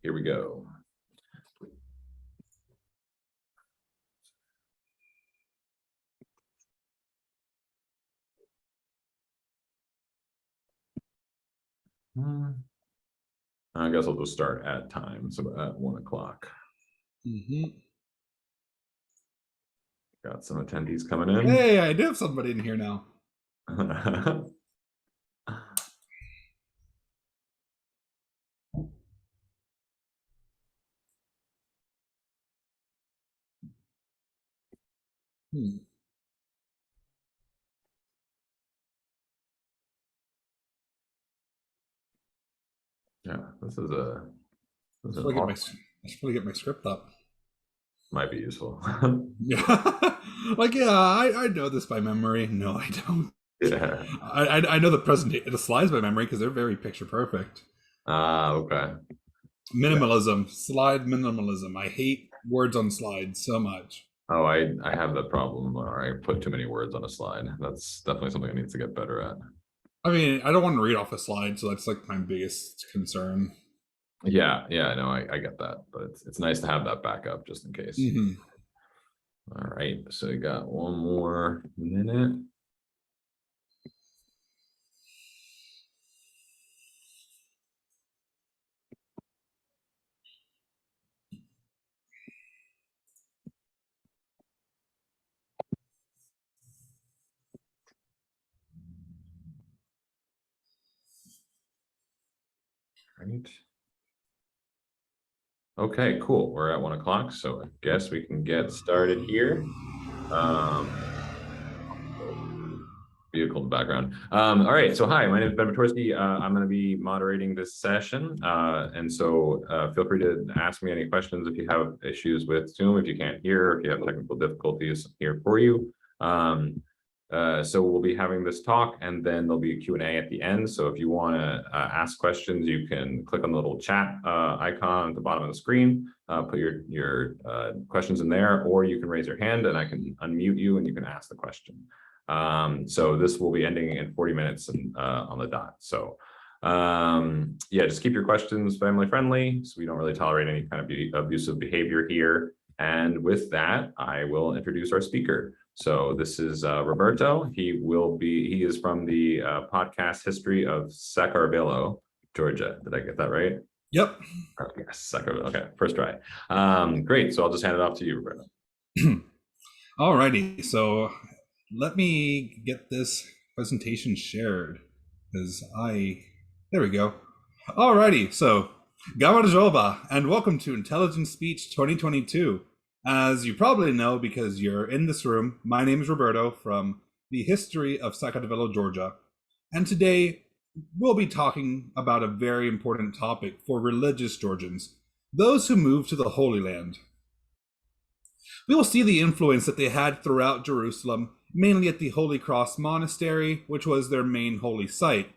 Here we go. I guess I'll just start at time, so at 1 o'clock. Got some attendees coming in. Hey, I do have somebody in here now. Yeah, this is a. I should probably get my script up. Might be useful. Yeah, I know this by memory. No, I don't. Yeah. I know the slides by memory because they're very picture perfect. Okay. Minimalism, slide minimalism. I hate words on slides so much. Oh, I have that problem where I put too many words on a slide. That's definitely something I need to get better at. I mean, I don't want to read off a slide, so that's like my biggest concern. Yeah, no, I get that, but it's nice to have that backup just in case. All right, so you got one more minute. Right. Okay, cool. We're at 1 o'clock, so I guess we can get started here. Vehicle in the background. All right, so hi, my name is Ben Batorsky. I'm going to be moderating this session, and so feel free to ask me any questions if you have issues with Zoom, if you can't hear, if you have technical difficulties here for you. So we'll be having this talk, and then there'll be a Q&A at the end. So if you want to ask questions, you can click on the little chat icon at the bottom of the screen, put your questions in there, or you can raise your hand and I can unmute you and you can ask the question. So this will be ending in 40 minutes and, on the dot. So yeah, just keep your questions family friendly, so we don't really tolerate any kind of abusive behavior here. And with that, I will introduce our speaker. So this is Roberto. He is from the podcast History of Saqartvelo, Georgia. Did I get that right? Yep. Oh, yes, Saqartvelo. Okay, first try. Great. So I'll just hand it off to you, Roberto. Alrighty. So let me get this presentation shared because there we go. Alrighty. So Gamarjoba, and welcome to Intelligent Speech 2022. As you probably know, because you're in this room, my name is Roberto from the History of Saqartvelo, Georgia. And today we'll be talking about a very important topic for religious Georgians, those who moved to the Holy Land. We will see the influence that they had throughout Jerusalem, mainly at the Holy Cross Monastery, which was their main holy site.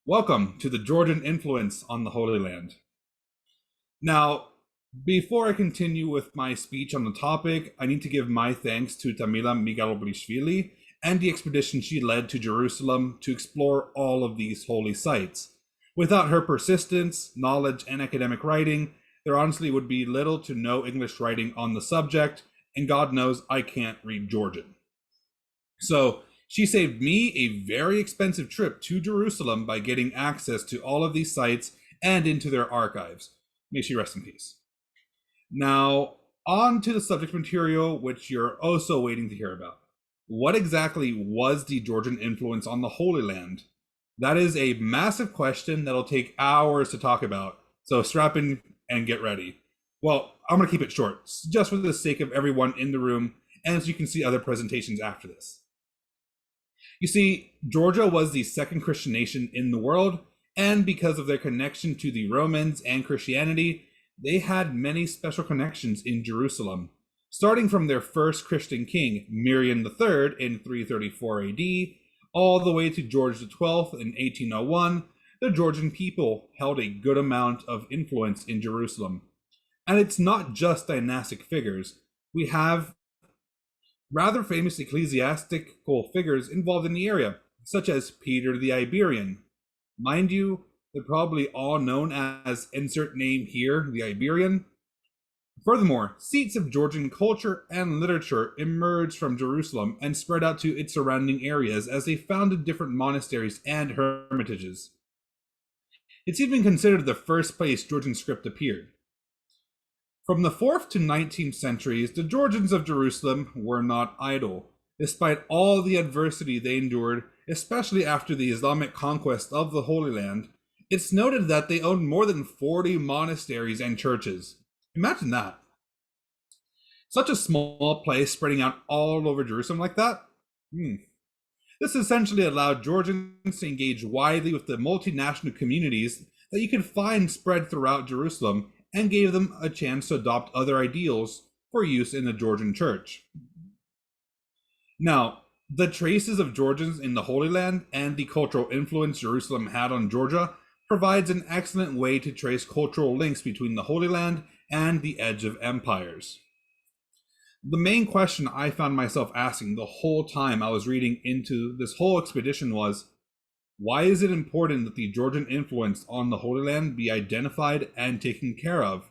Welcome to the Georgian influence on the Holy Land. Now, before I continue with my speech on the topic, I need to give my thanks to Tamila Migalobrishvili and the expedition she led to Jerusalem to explore all of these holy sites. Without her persistence, knowledge, and academic writing, there honestly would be little to no English writing on the subject, and God knows I can't read Georgian. So she saved me a very expensive trip to Jerusalem by getting access to all of these sites and into their archives. May she rest in peace. Now, on to the subject material, which you're also waiting to hear about. What exactly was the Georgian influence on the Holy Land? That is a massive question that'll take hours to talk about, so strap in and get ready. Well, I'm going to keep it short, just for the sake of everyone in the room, and so you can see other presentations after this. You see, Georgia was the second Christian nation in the world, and because of their connection to the Romans and Christianity, they had many special connections in Jerusalem, starting from their first Christian king, Miriam III in 334 AD, all the way to George XII in 1801. The Georgian people held a good amount of influence in Jerusalem. And it's not just dynastic figures. We have rather famous ecclesiastical figures involved in the area, such as Peter the Iberian. Mind you, They're probably all known as insert name here, the Iberian. Furthermore, seats of Georgian culture and literature emerged from Jerusalem and spread out to its surrounding areas as they founded different monasteries and hermitages. It's even considered the first place Georgian script appeared. From the 4th to 19th centuries, the Georgians of Jerusalem were not idle. Despite all the adversity they endured, especially after the Islamic conquest of the Holy Land, it's noted that they owned more than 40 monasteries and churches. Imagine that. Such a small place spreading out all over Jerusalem like that? This essentially allowed Georgians to engage widely with the multinational communities that you could find spread throughout Jerusalem and gave them a chance to adopt other ideals for use in the Georgian church. Now, the traces of Georgians in the Holy Land and the cultural influence Jerusalem had on Georgia provides an excellent way to trace cultural links between the Holy Land and the edge of empires. The main question I found myself asking the whole time I was reading into this whole expedition was, why is it important that the Georgian influence on the Holy Land be identified and taken care of?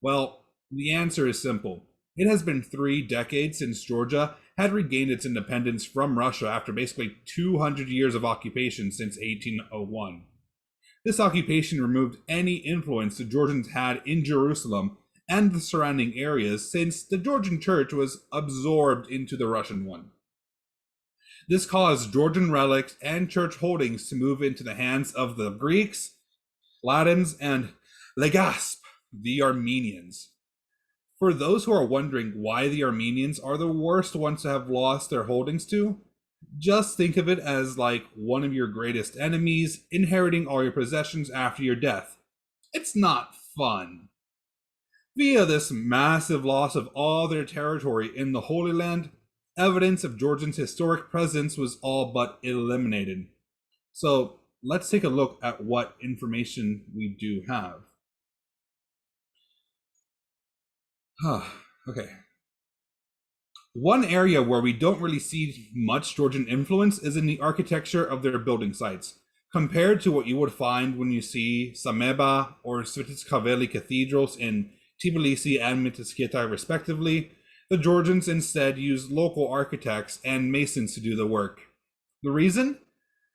Well, the answer is simple. It has been 3 decades since Georgia had regained its independence from Russia after basically 200 years of occupation since 1801. This occupation removed any influence the Georgians had in Jerusalem and the surrounding areas, since the Georgian church was absorbed into the Russian one. This caused Georgian relics and church holdings to move into the hands of the Greeks, Latins, and Legasp, the Armenians. For those who are wondering why the Armenians are the worst ones to have lost their holdings to, just think of it as like one of your greatest enemies inheriting all your possessions after your death. It's not fun. Via this massive loss of all their territory in the Holy Land, evidence of Georgian's historic presence was all but eliminated. So let's take a look at what information we do have. Okay. One area where we don't really see much Georgian influence is in the architecture of their building sites. Compared to what you would find when you see Sameba or Saqartvelo cathedrals in Tbilisi and Mitisketa respectively, the Georgians instead used local architects and masons to do the work. The reason?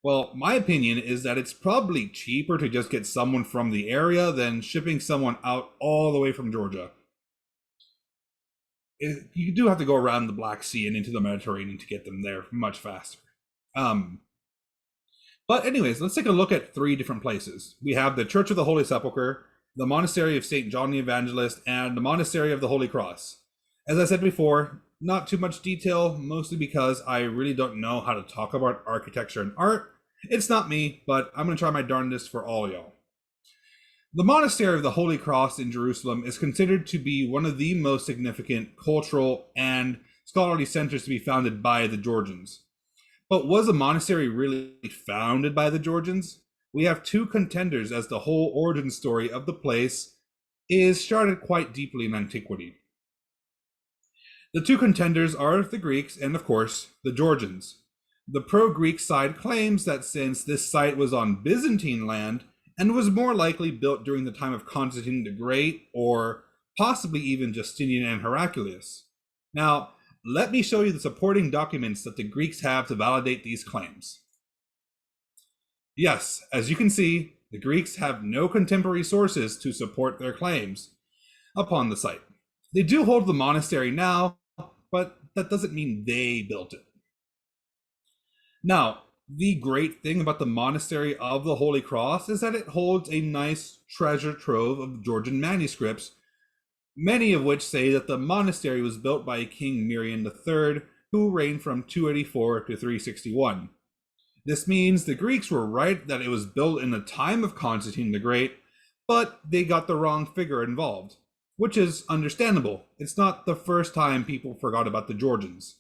Well, my opinion is that it's probably cheaper to just get someone from the area than shipping someone out all the way from Georgia. You do have to go around the Black Sea and into the Mediterranean to get them there much faster. But anyways, let's take a look at 3 different places. We have the Church of the Holy Sepulchre, the Monastery of St. John the Evangelist, and the Monastery of the Holy Cross. As I said before, not too much detail, mostly because I really don't know how to talk about architecture and art. It's not me, but I'm going to try my darndest for all y'all. The Monastery of the Holy Cross in Jerusalem is considered to be one of the most significant cultural and scholarly centers to be founded by the Georgians. But was a monastery really founded by the Georgians? We have 2 contenders, as the whole origin story of the place is shrouded quite deeply in antiquity. The 2 contenders are the Greeks and, of course, the Georgians. The pro-Greek side claims that since this site was on Byzantine land and was more likely built during the time of Constantine the Great, or possibly even Justinian and Heraclius. Now, let me show you the supporting documents that the Greeks have to validate these claims. Yes, as you can see, the Greeks have no contemporary sources to support their claims upon the site. They do hold the monastery now, but that doesn't mean they built it. Now, the great thing about the Monastery of the Holy Cross is that it holds a nice treasure trove of Georgian manuscripts, many of which say that the monastery was built by King Mirian III, who reigned from 284 to 361. This means the Greeks were right that it was built in the time of Constantine the Great, but they got the wrong figure involved, which is understandable. It's not the first time people forgot about the Georgians.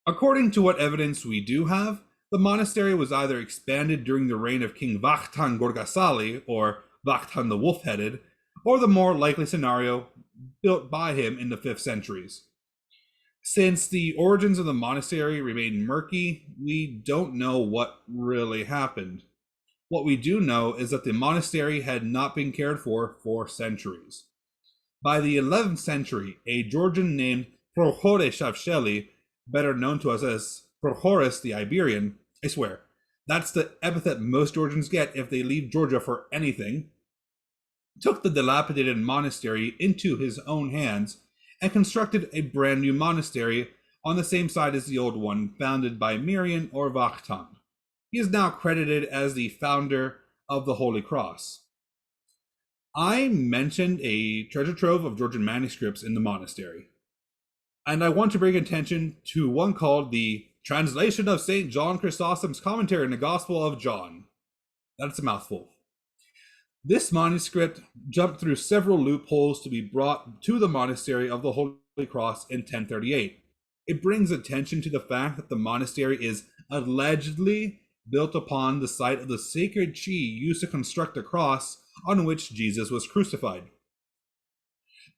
According to what evidence we do have, the monastery was either expanded during the reign of King Vakhtang Gorgasali, or Vakhtang the Wolf-Headed, or the more likely scenario, built by him in the 5th centuries. Since the origins of the monastery remain murky, we don't know what really happened. What we do know is that the monastery had not been cared for centuries. By the 11th century, a Georgian named Prohore Shavsheli, better known to us as Prohorus the Iberian, I swear, that's the epithet most Georgians get if they leave Georgia for anything, took the dilapidated monastery into his own hands and constructed a brand new monastery on the same site as the old one, founded by Mirian or Vakhtan. He is now credited as the founder of the Holy Cross. I mentioned a treasure trove of Georgian manuscripts in the monastery, and I want to bring attention to one called the Translation of St. John Chrysostom's Commentary on the Gospel of John. That's a mouthful. This manuscript jumped through several loopholes to be brought to the monastery of the Holy Cross in 1038. It brings attention to the fact that the monastery is allegedly built upon the site of the sacred tree used to construct the cross on which Jesus was crucified.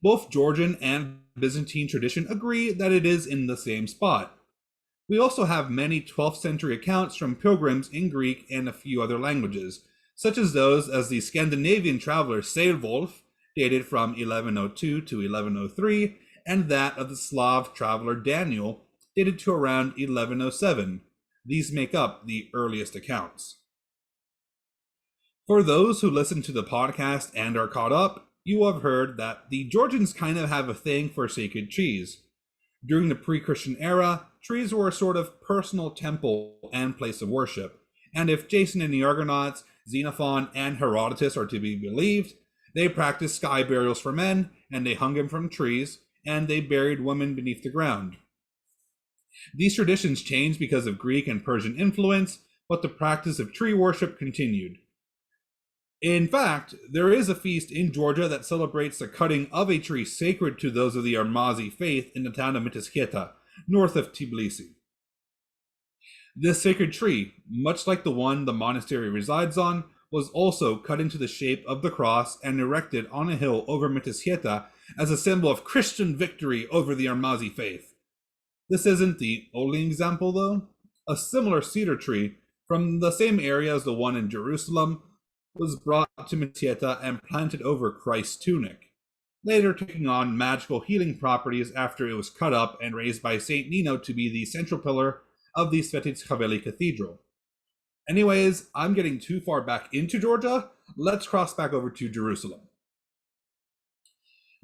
Both Georgian and Byzantine tradition agree that it is in the same spot. We also have many 12th century accounts from pilgrims in Greek and a few other languages, such as those as the Scandinavian traveler Ceolwulf, dated from 1102 to 1103, and that of the Slav traveler Daniel, dated to around 1107. These make up the earliest accounts. For those who listen to the podcast and are caught up, you have heard that the Georgians kind of have a thing for sacred trees. During the pre-Christian era, trees were a sort of personal temple and place of worship, and if Jason and the Argonauts, Xenophon, and Herodotus are to be believed, they practiced sky burials for men, and they hung them from trees, and they buried women beneath the ground. These traditions changed because of Greek and Persian influence, but the practice of tree worship continued. In fact, there is a feast in Georgia that celebrates the cutting of a tree sacred to those of the Armazi faith in the town of Mitisketa, north of Tbilisi. This sacred tree, much like the one the monastery resides on, was also cut into the shape of the cross and erected on a hill over Mitisketa as a symbol of Christian victory over the Armazi faith. This isn't the only example, though. A similar cedar tree from the same area as the one in Jerusalem was brought to Mitisketa and planted over Christ's tunic, later taking on magical healing properties after it was cut up and raised by Saint Nino to be the central pillar of the Saqartvelo Cathedral. Anyways, I'm getting too far back into Georgia. Let's cross back over to Jerusalem.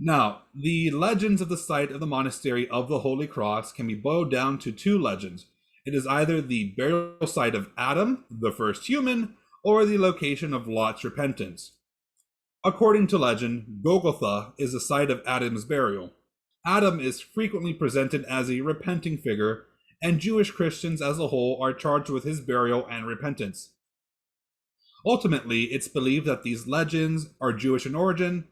Now, the legends of the site of the monastery of the Holy Cross can be boiled down to two legends. It is either the burial site of Adam, the first human, or the location of Lot's repentance. According to legend, Golgotha is the site of Adam's burial. Adam is frequently presented as a repenting figure, and Jewish Christians as a whole are charged with his burial and repentance. Ultimately, it's believed that these legends are Jewish in origin.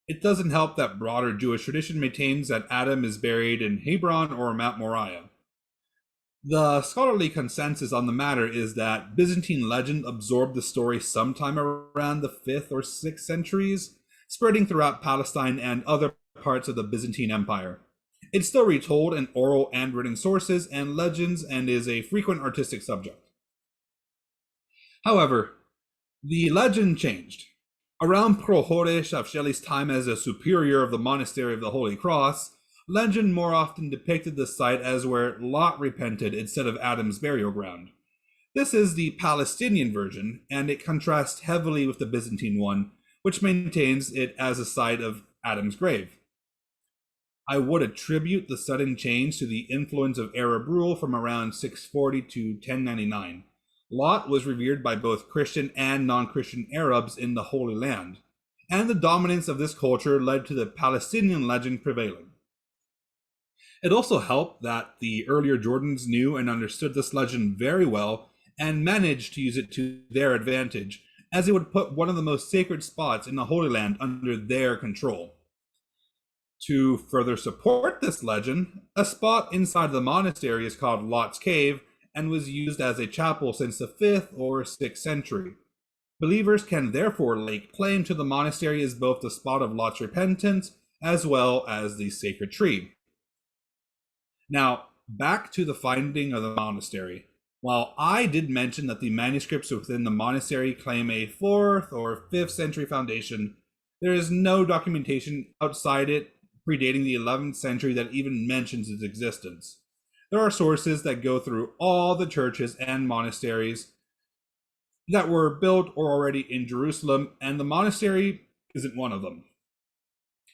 It doesn't help that broader Jewish tradition maintains that Adam is buried in Hebron or Mount Moriah. The scholarly consensus on the matter is that Byzantine legend absorbed the story sometime around the 5th or 6th centuries, spreading throughout Palestine and other parts of the Byzantine Empire. It's still retold in oral and written sources and legends and is a frequent artistic subject. However, the legend changed. Around Prohore Shavsheli's time as a superior of the monastery of the Holy Cross, legend more often depicted the site as where Lot repented instead of Adam's burial ground. This is the Palestinian version, and it contrasts heavily with the Byzantine one, which maintains it as a site of Adam's grave. I would attribute the sudden change to the influence of Arab rule from around 640 to 1099. Lot was revered by both Christian and non-Christian Arabs in the Holy Land, and the dominance of this culture led to the Palestinian legend prevailing. It also helped that the earlier Georgians knew and understood this legend very well and managed to use it to their advantage, as it would put one of the most sacred spots in the Holy Land under their control. To further support this legend, a spot inside the monastery is called Lot's Cave and was used as a chapel since the 5th or 6th century. Believers can therefore lay claim to the monastery as both the spot of Lot's repentance as well as the sacred tree. Now, back to the finding of the monastery. While I did mention that the manuscripts within the monastery claim a 4th or 5th century foundation, there is no documentation outside it predating the 11th century that even mentions its existence. There are sources that go through all the churches and monasteries that were built or already in Jerusalem, and the monastery isn't one of them.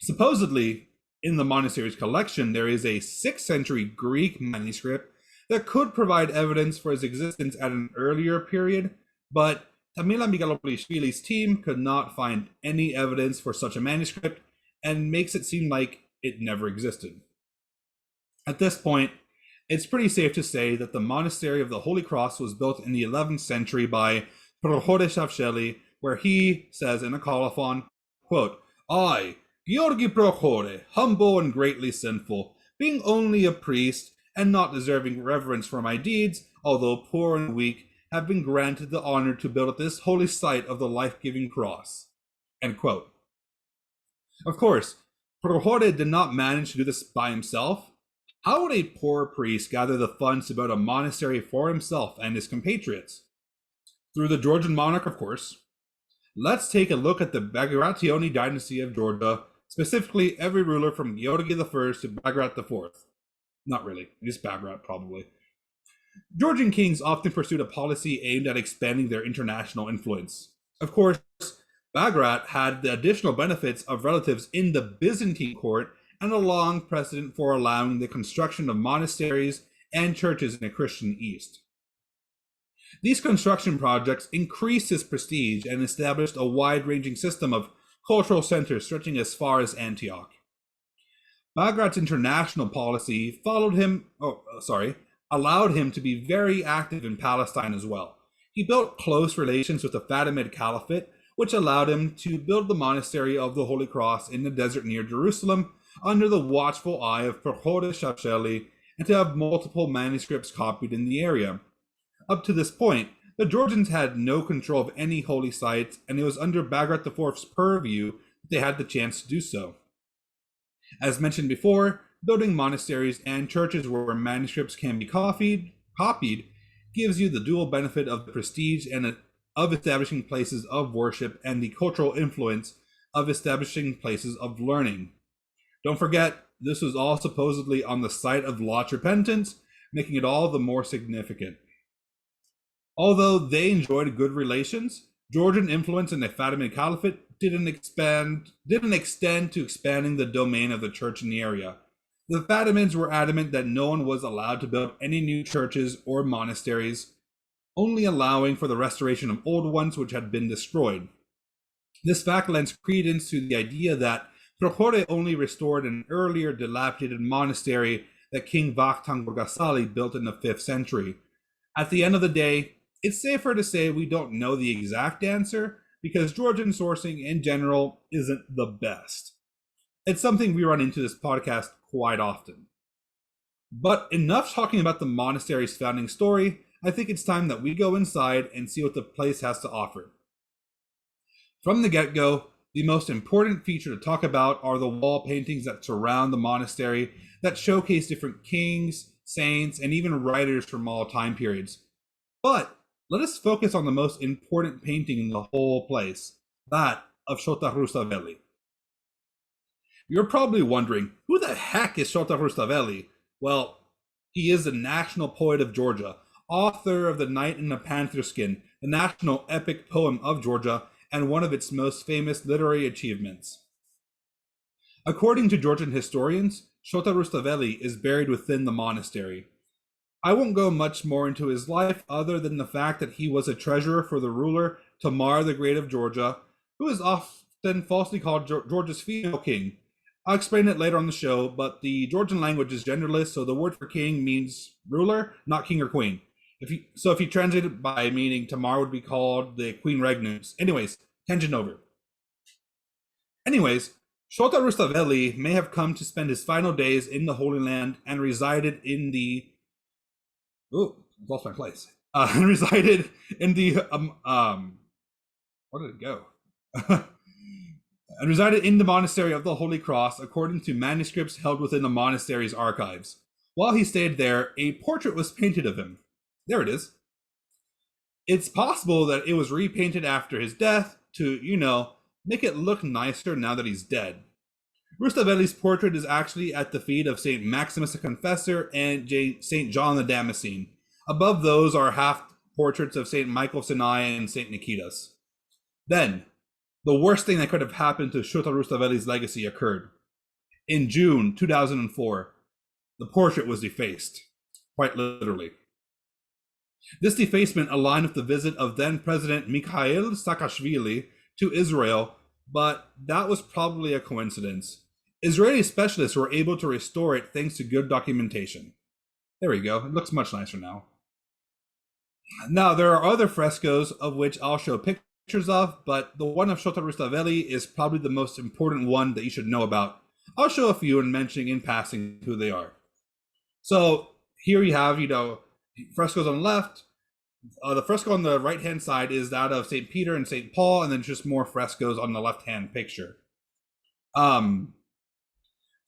Supposedly, in the monastery's collection, there is a 6th century Greek manuscript that could provide evidence for its existence at an earlier period, but Tamila Migalopolishvili's team could not find any evidence for such a manuscript and makes it seem like it never existed. At this point, it's pretty safe to say that the Monastery of the Holy Cross was built in the 11th century by Prohore Shavsheli, where he says in a colophon, quote, "I, Georgi Prohore, humble and greatly sinful, being only a priest, and not deserving reverence for my deeds, although poor and weak, have been granted the honor to build at this holy site of the life-giving cross." End quote. Of course, Prohore did not manage to do this by himself. How would a poor priest gather the funds to build a monastery for himself and his compatriots? Through the Georgian monarch, of course. Let's take a look at the Bagrationi dynasty of Georgia, specifically every ruler from Georgi I to Bagrat IV. Not really, just Bagrat probably. Georgian kings often pursued a policy aimed at expanding their international influence. Of course, Bagrat had the additional benefits of relatives in the Byzantine court and a long precedent for allowing the construction of monasteries and churches in the Christian East. These construction projects increased his prestige and established a wide-ranging system of cultural centers stretching as far as Antioch. Bagrat's international policy allowed him to be very active in Palestine as well. He built close relations with the Fatimid Caliphate, which allowed him to build the monastery of the Holy Cross in the desert near Jerusalem under the watchful eye of Prohore Shavsheli, and to have multiple manuscripts copied in the area. Up to this point, the Georgians had no control of any holy sites, and it was under Bagrat IV's purview that they had the chance to do so. As mentioned before, building monasteries and churches where manuscripts can be copied gives you the dual benefit of the prestige and of establishing places of worship and the cultural influence of establishing places of learning. Don't forget, this was all supposedly on the site of Lot's repentance, making it all the more significant. Although they enjoyed good relations, Georgian influence in the Fatimid Caliphate didn't extend to expanding the domain of the church in the area. The Fatimids were adamant that no one was allowed to build any new churches or monasteries, only allowing for the restoration of old ones which had been destroyed. This fact lends credence to the idea that Prohore only restored an earlier dilapidated monastery that King Vakhtang Burgasali built in the 5th century. At the end of the day, it's safer to say we don't know the exact answer because Georgian sourcing in general isn't the best. It's something we run into this podcast quite often. But enough talking about the monastery's founding story. I think it's time that we go inside and see what the place has to offer. From the get-go, the most important feature to talk about are the wall paintings that surround the monastery that showcase different kings, saints, and even writers from all time periods. But let us focus on the most important painting in the whole place, that of Shota Rustaveli. You're probably wondering, who the heck is Shota Rustaveli? Well, he is the national poet of Georgia, author of The Knight in the Panther Skin, the national epic poem of Georgia, and one of its most famous literary achievements. According to Georgian historians, Shota Rustaveli is buried within the monastery. I won't go much more into his life other than the fact that he was a treasurer for the ruler Tamar the Great of Georgia, who is often falsely called Georgia's female king. I'll explain it later on the show, but the Georgian language is genderless, so the word for king means ruler, not king or queen. If you translate it by meaning, Tamar would be called the Queen Regnus. Anyways, tangent over. Shota Rustaveli may have come to spend his final days in the Holy Land and resided in the... Ooh, lost my place. And resided in the... Where did it go? And resided in the monastery of the Holy Cross according to manuscripts held within the monastery's archives. While he stayed there, a portrait was painted of him. There it is. It's possible that it was repainted after his death to, make it look nicer now that he's dead. Rustaveli's portrait is actually at the feet of St. Maximus the Confessor and St. John the Damascene. Above those are half portraits of St. Michael of Sinai and St. Nikitas. Then, the worst thing that could have happened to Shota Rustaveli's legacy occurred. In June 2004, the portrait was defaced, quite literally. This defacement aligned with the visit of then President Mikhail Saakashvili to Israel, but that was probably a coincidence. Israeli specialists were able to restore it thanks to good documentation. There we go. It looks much nicer now. Now, there are other frescoes of which I'll show pictures of, but the one of Shota Rustaveli is probably the most important one that you should know about. I'll show a few and mentioning in passing who they are. So here you have, frescoes on the left. The fresco on the right-hand side is that of St. Peter and St. Paul, and then just more frescoes on the left-hand picture.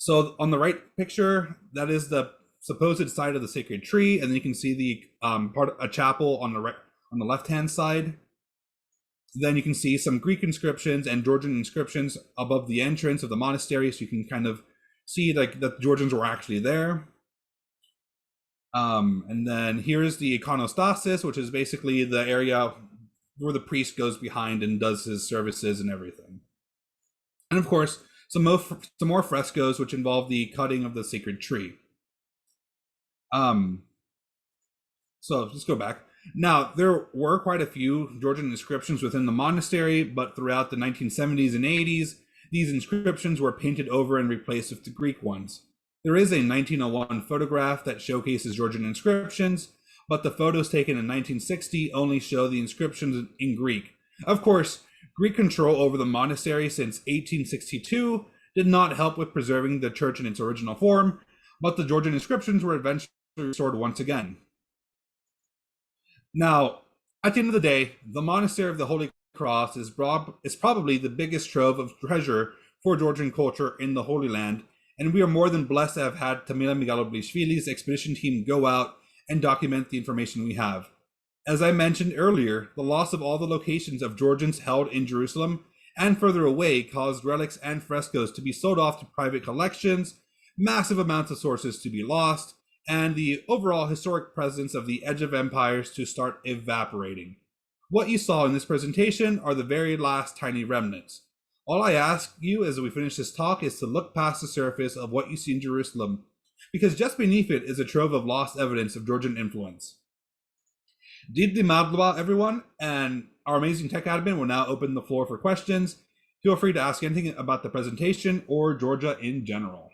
So on the right picture, that is the supposed side of the sacred tree, and then you can see the a chapel on the left-hand side. Then you can see some Greek inscriptions and Georgian inscriptions above the entrance of the monastery, so you can kind of see that the Georgians were actually there. And then here's the iconostasis, which is basically the area where the priest goes behind and does his services and everything. And of course, some more frescoes, which involve the cutting of the sacred tree. So let's go back. Now, there were quite a few Georgian inscriptions within the monastery, but throughout the 1970s and 80s, these inscriptions were painted over and replaced with the Greek ones. There is a 1901 photograph that showcases Georgian inscriptions, but the photos taken in 1960 only show the inscriptions in Greek. Of course, Greek control over the monastery since 1862 did not help with preserving the church in its original form, but the Georgian inscriptions were eventually restored once again. Now, at the end of the day, the Monastery of the Holy Cross is probably the biggest trove of treasure for Georgian culture in the Holy Land, and we are more than blessed to have had Tamila Migaloblishvili's expedition team go out and document the information we have. As I mentioned earlier, the loss of all the locations of Georgians held in Jerusalem and further away caused relics and frescoes to be sold off to private collections, massive amounts of sources to be lost, and the overall historic presence of the Edge of Empires to start evaporating. What you saw in this presentation are the very last tiny remnants. All I ask you as we finish this talk is to look past the surface of what you see in Jerusalem, because just beneath it is a trove of lost evidence of Georgian influence. Didi Madlaba, everyone, and our amazing tech admin will now open the floor for questions. Feel free to ask anything about the presentation or Georgia in general.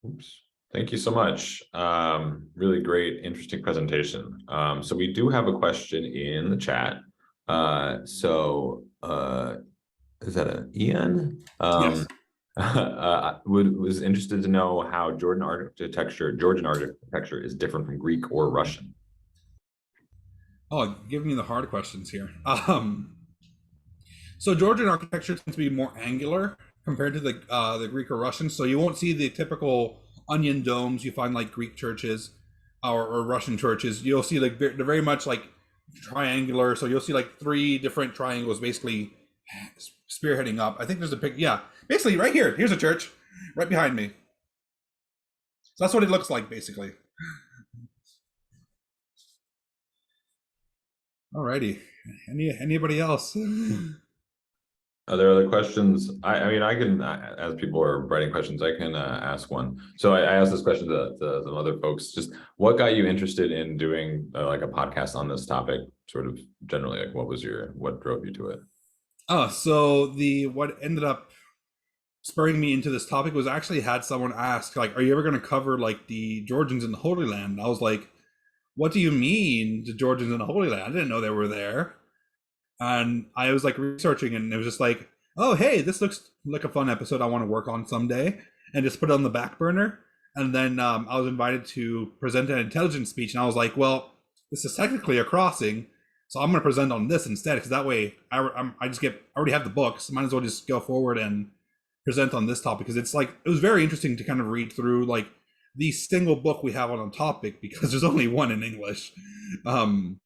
Oops. Thank you so much. Really great, interesting presentation. So we do have a question in the chat. Is that an Ian? Yes. Was interested to know how Georgian architecture is different from Greek or Russian. Oh, give me the hard questions here. So Georgian architecture tends to be more angular compared to the Greek or Russian. So you won't see the typical onion domes you find like Greek churches or Russian churches. You'll see like they're very much like triangular. So you'll see like 3 different triangles basically spearheading up. I think there's a pic. Yeah, basically right here. Here's a church right behind me. So that's what it looks like basically. Alrighty. Anybody else? Are there other questions? I mean, I can, as people are writing questions, I can ask one. So I asked this question to some other folks. Just what got you interested in doing like a podcast on this topic? Sort of generally, like what drove you to it? So what ended up spurring me into this topic was actually had someone ask, like, are you ever going to cover like the Georgians in the Holy Land? And I was like, what do you mean the Georgians in the Holy Land? I didn't know they were there. And I was like researching, and it was just like, oh, hey, this looks like a fun episode I want to work on someday, and just put it on the back burner. And then I was invited to present an intelligence speech, and I was like, well, this is technically a crossing, so I'm going to present on this instead, because that way I already have the books. Might as well just go forward and present on this topic, because it's like, it was very interesting to kind of read through like the single book we have on the topic because there's only one in English. Um,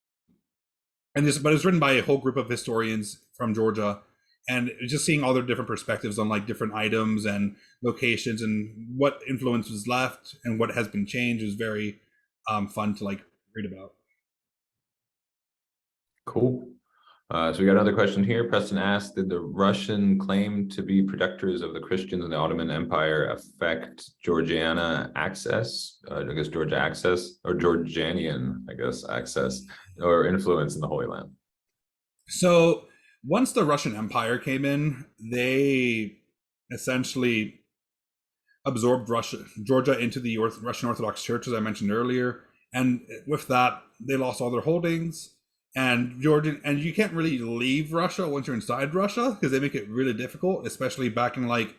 but it's written by a whole group of historians from Georgia, and just seeing all their different perspectives on like different items and locations and what influence was left and what has been changed is very fun to like read about. Cool. So we got another question here. Preston asked, did the Russian claim to be protectors of the Christians in the Ottoman Empire affect Georgiana access, I guess Georgia access, or Georgian, I guess, access or influence in the Holy Land? So once the Russian Empire came in, they essentially absorbed Georgia into the Russian Orthodox Church, as I mentioned earlier, and with that, they lost all their holdings. And you can't really leave Russia once you're inside Russia because they make it really difficult, especially back in like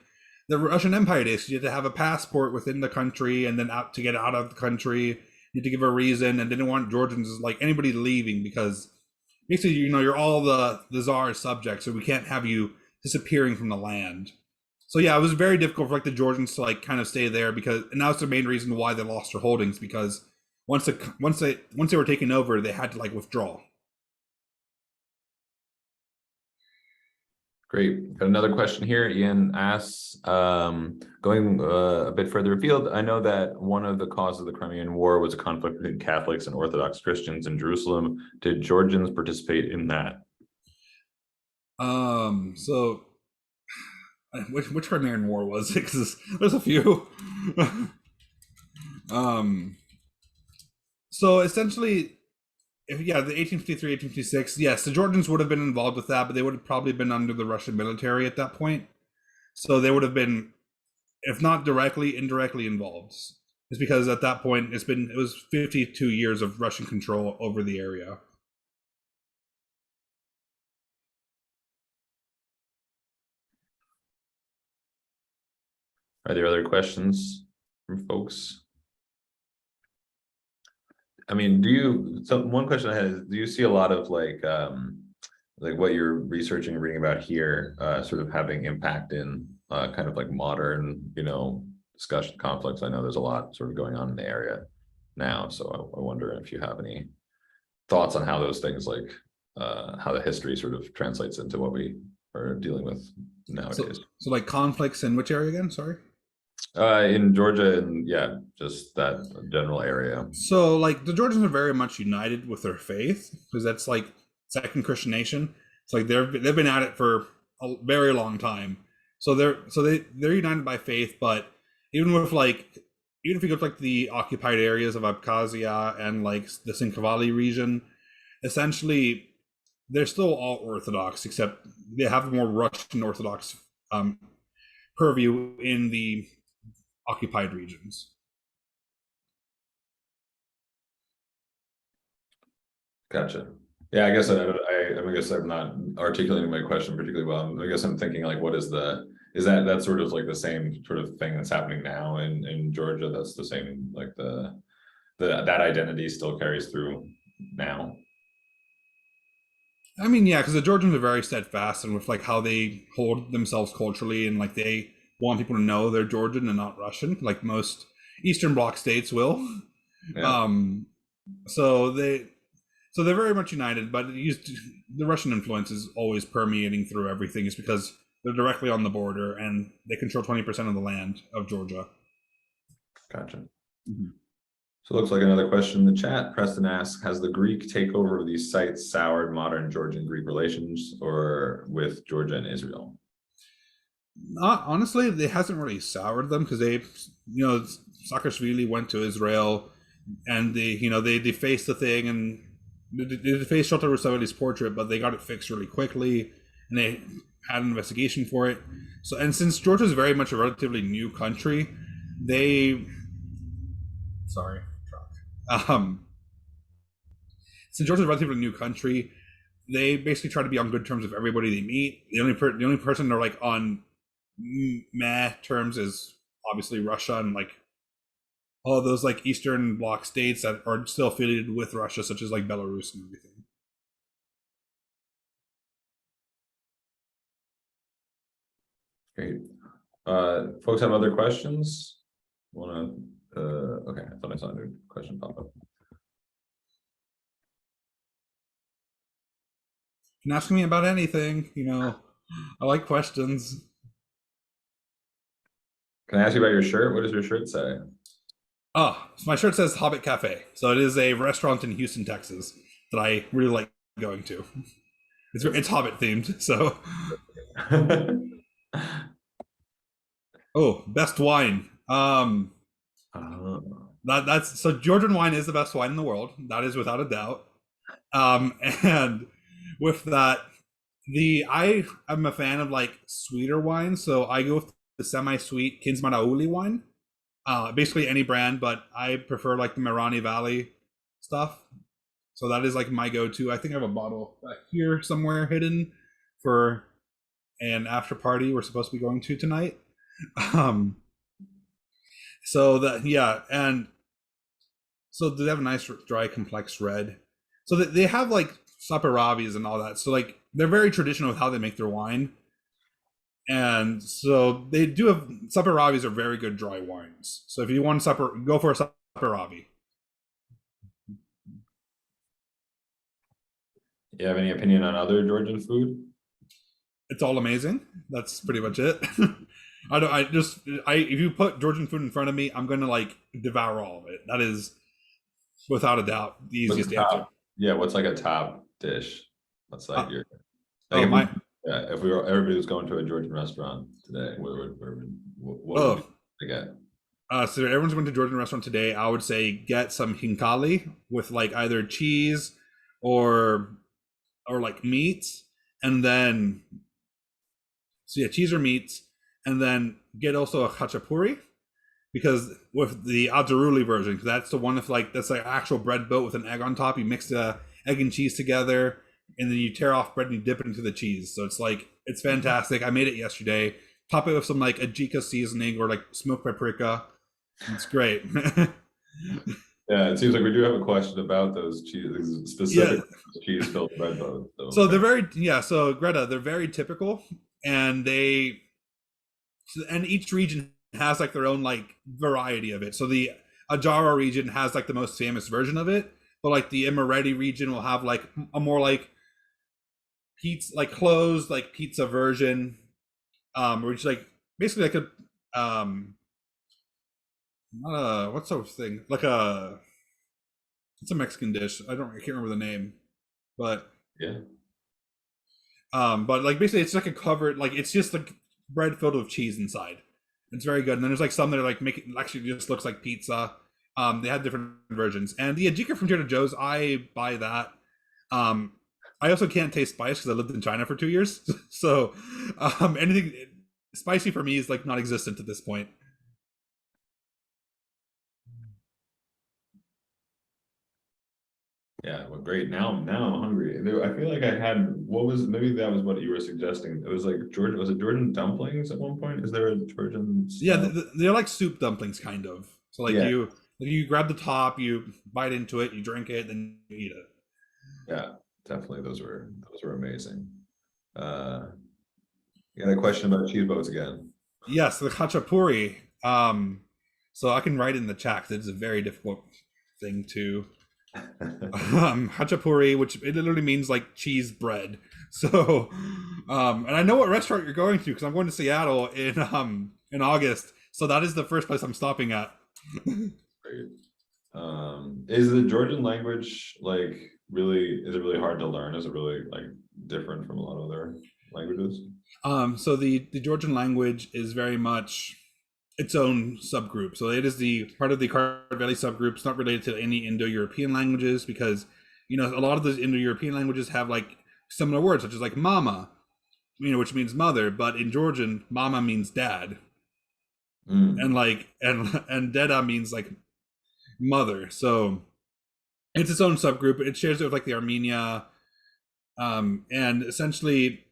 the Russian Empire days. You had to have a passport within the country, and then out to get out of the country, you had to give a reason, and they didn't want Georgians like anybody leaving because basically, you're all the Tsar's subjects, so we can't have you disappearing from the land. So yeah, it was very difficult for like the Georgians to like kind of stay there and that's the main reason why they lost their holdings because once they were taken over, they had to like withdraw. Great. Got another question here. Ian asks, going a bit further afield, I know that one of the causes of the Crimean War was a conflict between Catholics and Orthodox Christians in Jerusalem. Did Georgians participate in that? So which Crimean War was it? Because there's a few. So essentially, the 1853, 1856, yes, the Georgians would have been involved with that, but they would have probably been under the Russian military at that point. So they would have been, if not directly, indirectly involved. It's because at that point it was 52 years of Russian control over the area. Are there other questions from folks? I mean, one question I had is, do you see a lot of like what you're researching and reading about here, sort of having impact in kind of like modern, discussion conflicts? I know there's a lot sort of going on in the area now, so I wonder if you have any thoughts on how those things like how the history sort of translates into what we are dealing with nowadays. So like conflicts in which area again? Sorry. In Georgia, and yeah, just that general area. So like the Georgians are very much united with their faith because that's like second Christian nation. It's like they've been at it for a very long time. So they're united by faith, but even if you go to like the occupied areas of Abkhazia and like the Sinkovali region, essentially they're still all Orthodox, except they have more Russian Orthodox purview in the occupied regions. Gotcha. Yeah, I guess I guess I'm not articulating my question particularly well. I guess I'm thinking like, is that sort of like the same sort of thing that's happening now in Georgia? That's the same, like that identity still carries through now. I mean, yeah, because the Georgians are very steadfast and with like how they hold themselves culturally, and like they want people to know they're Georgian and not Russian, like most Eastern Bloc states will. Yeah. So they're very much united, but the Russian influence is always permeating through everything. Is because they're directly on the border and they control 20% of the land of Georgia. Gotcha. Mm-hmm. So it looks like another question in the chat. Preston asks, has the Greek takeover of these sites soured modern Georgian-Greek relations or with Georgia and Israel? Not honestly, it hasn't really soured them because Saqartvelo went to Israel and they defaced the thing and they defaced Shota Ruseveli's portrait, but they got it fixed really quickly and they had an investigation for it. So, and since Georgia is very much a relatively new country, since Georgia is a relatively new country, they basically try to be on good terms with everybody they meet. The only person they're like on meh terms is obviously Russia and like all those like Eastern Bloc states that are still affiliated with Russia, such as like Belarus and everything. Great. Folks have other questions? Want to Okay, I thought I saw a new question pop up. You can ask me about anything, I like questions. Can I ask you about your shirt? What does your shirt say? Oh, so my shirt says Hobbit Cafe. So it is a restaurant in Houston, Texas that I really like going to. It's Hobbit themed, so. Oh, best wine. Oh. That's so Georgian wine is the best wine in the world. That is without a doubt. And with that, I am a fan of like sweeter wine, so I go with the semi-sweet Kinsmarauli wine. Basically any brand, but I prefer like the Marani Valley stuff. So that is like my go-to. I think I have a bottle back here somewhere hidden for an after party we're supposed to be going to tonight. Um, so that yeah, and so they have a nice dry complex red. So they have like saperavis and all that. So like they're very traditional with how they make their wine. And so they do have saperavis are very good dry wines. So if you want supper, go for a saperavi. You have any opinion on other Georgian food? It's all amazing. That's pretty much it. If you put Georgian food in front of me, I'm gonna like devour all of it. That is without a doubt the What's easiest the answer. top? Yeah, what's like a top dish? What's like your Oh like my if we were everybody was going to a Georgian restaurant today, what would we get? So everyone's going to Georgian restaurant today. I would say get some hinkali with like either cheese or like meat, and then so yeah, cheese or meat, and then get also a khachapuri because with the Azzuruli version, because that's the one with like that's like actual bread boat with an egg on top. You mix the egg and cheese together, and then you tear off bread and you dip it into the cheese. So it's like it's fantastic. I made it yesterday. Top it with some like ajika seasoning or like smoked paprika. It's great. Yeah, it seems like we do have a question about those cheese specific cheese filled bread boats. So they're very so Greta, they're very typical, and each region has like their own like variety of it. So the Ajara region has like the most famous version of it, but like the Imereti region will have like a more like pizza, like closed like pizza version, which like basically like a what's the thing like it's a Mexican dish. I can't remember the name, but yeah. But like basically it's like a covered like it's just like bread filled with cheese inside. It's very good. And then there's like some that are like make it actually just looks like pizza. They have different versions. And the Ajika from Trader Joe's, I buy that. I also can't taste spice because I lived in China for 2 years. So anything spicy for me is like non-existent at this point. Yeah, well, great. Now I'm hungry. I feel like I had what was maybe that was what you were suggesting. It was like Georgian. Was it Georgian dumplings at one point? Is there a Georgian Yeah, style? they're like soup dumplings, kind of. So like Yeah, you grab the top, you bite into it, you drink it, then you eat it. yeah, definitely. Those were amazing. You got a question about cheese boats again? Yes, the khachapuri. So I can write in the chat 'cause it's a very difficult thing to hachapuri, which it literally means like cheese bread. So, and I know what restaurant you're going to because I'm going to Seattle in August. So that is the first place I'm stopping at. Great. Is the Georgian language like really? Is it really hard to learn? Is it really like different from a lot of other languages? So the Georgian language is very much its own subgroup. So it is the part of the Saqartvelo subgroup. It's not related to any Indo-European languages because a lot of those Indo-European languages have like similar words such as like mama, which means mother, but in Georgian, mama means dad, and like and deda means like mother. So it's its own subgroup. It shares it with like the Armenia, and essentially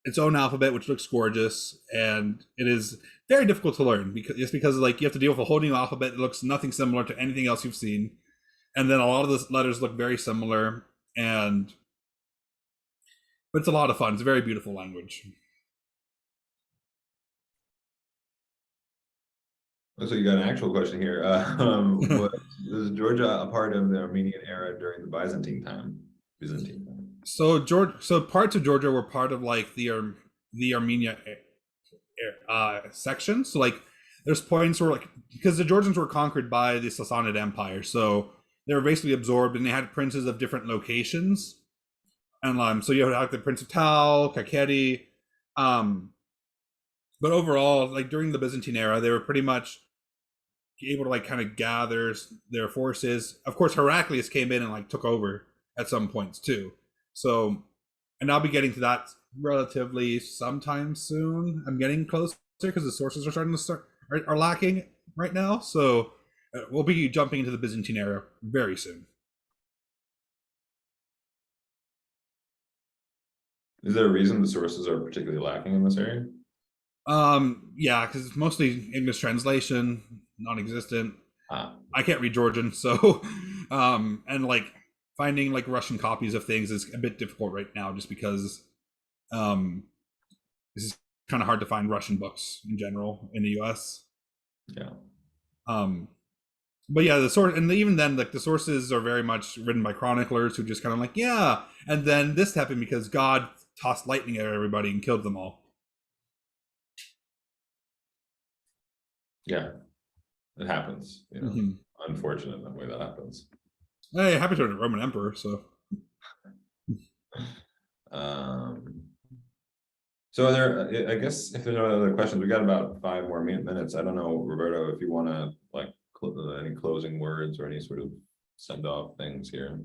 its own alphabet, which looks gorgeous, and it is very difficult to learn because like you have to deal with a whole new alphabet that looks nothing similar to anything else you've seen, and then a lot of the letters look very similar, but it's a lot of fun. It's a very beautiful language. So you got an actual question here. Was Georgia a part of the Armenian era during the Byzantine time? So parts of Georgia were part of like the Armenia section. So like there's points where like because the Georgians were conquered by the Sassanid Empire, so they were basically absorbed, and they had princes of different locations. And so you have like the Prince of Tau, Kakheti, but overall, like during the Byzantine era, they were pretty much able to like kind of gather their forces. Of course, Heraclius came in and like took over at some points too. So, and I'll be getting to that relatively sometime soon. I'm getting closer because the sources are starting to are lacking right now. So we'll be jumping into the Byzantine era very soon. Is there a reason the sources are particularly lacking in this area? Yeah, because it's mostly English translation, non-existent. Ah. I can't read Georgian, so and like finding like Russian copies of things is a bit difficult right now, just because this is kind of hard to find Russian books in general in the U.S. Yeah. But yeah, the source, and even then, like the sources are very much written by chroniclers who just kind of like, yeah, and then this happened because God tossed lightning at everybody and killed them all. Yeah, it happens. You know, unfortunate the way that happens. Hey, happy to a Roman emperor, so. So there, I guess if there's no other questions, we got about 5 more minutes. I don't know, Roberto, if you want to like any closing words or any sort of send off things here.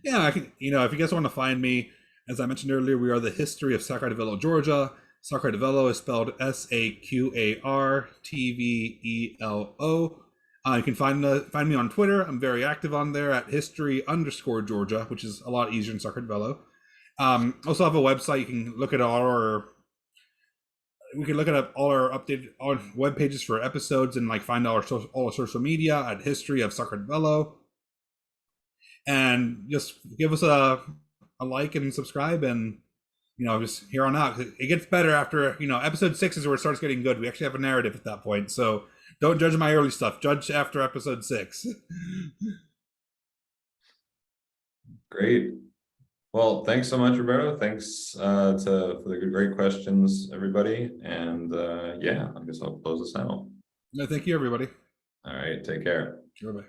Yeah, I can, if you guys want to find me, as I mentioned earlier, we are the history of Saqartvelo, Georgia. Saqartvelo is spelled Saqartvelo. You can find me on Twitter. I'm very active on there at history_Georgia, which is a lot easier in Saqartvelo. Also have a website. You can look at we can look at all our updated web pages for episodes and like find all our social media at History of Saqartvelo. And just give us a like and subscribe, and just here on out. It gets better after episode 6 is where it starts getting good. We actually have a narrative at that point, so don't judge my early stuff. Judge after episode 6. Great. Well, thanks so much, Roberto. Thanks for the great questions, everybody. And yeah, I guess I'll close this out. No, thank you, everybody. All right, take care. Sure, bye.